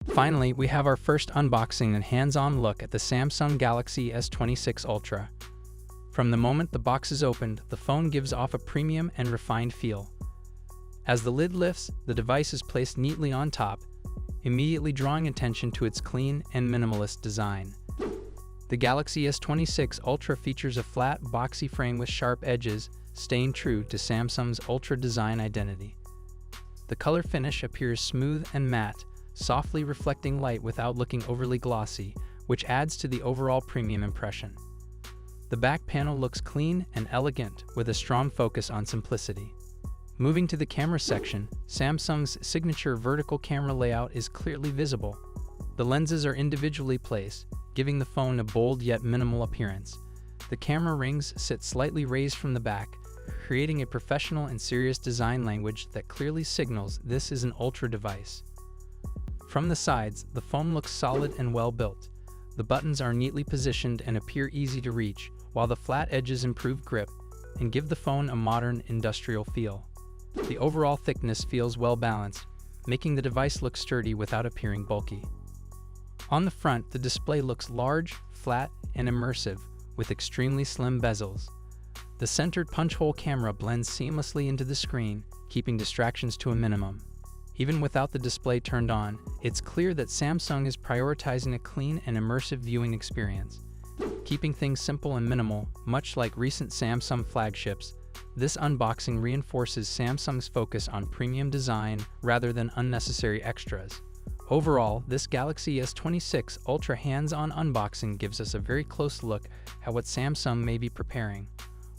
Finally, we have our first unboxing and hands-on look at the Samsung Galaxy S26 Ultra. From the moment the box is opened, the phone gives off a premium and refined feel. As the lid lifts, the device is placed neatly on top, immediately drawing attention to its clean and minimalist design. The Galaxy S26 Ultra features a flat, boxy frame with sharp edges, staying true to Samsung's Ultra design identity. The color finish appears smooth and matte, softly reflecting light without looking overly glossy, which adds to the overall premium impression. The back panel looks clean and elegant, with a strong focus on simplicity. Moving to the camera section, Samsung's signature vertical camera layout is clearly visible. The lenses are individually placed, giving the phone a bold yet minimal appearance. The camera rings sit slightly raised from the back, creating a professional and serious design language that clearly signals this is an Ultra device. From the sides, the phone looks solid and well built. The buttons are neatly positioned and appear easy to reach, while the flat edges improve grip and give the phone a modern, industrial feel. The overall thickness feels well balanced, making the device look sturdy without appearing bulky. On the front, the display looks large, flat, and immersive, with extremely slim bezels. The centered punch-hole camera blends seamlessly into the screen, keeping distractions to a minimum. Even without the display turned on, it's clear that Samsung is prioritizing a clean and immersive viewing experience. Keeping things simple and minimal, much like recent Samsung flagships, this unboxing reinforces Samsung's focus on premium design rather than unnecessary extras. Overall, this Galaxy S26 Ultra hands-on unboxing gives us a very close look at what Samsung may be preparing.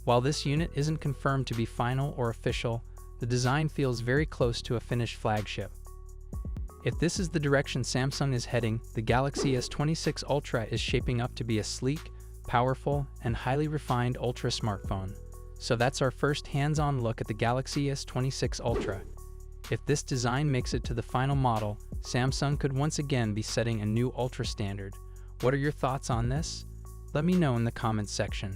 While this unit isn't confirmed to be final or official, the design feels very close to a finished flagship. If this is the direction Samsung is heading, the Galaxy S26 Ultra is shaping up to be a sleek, powerful, and highly refined Ultra smartphone. So that's our first hands-on look at the Galaxy S26 Ultra. If this design makes it to the final model, Samsung could once again be setting a new Ultra standard. What are your thoughts on this? Let me know in the comments section.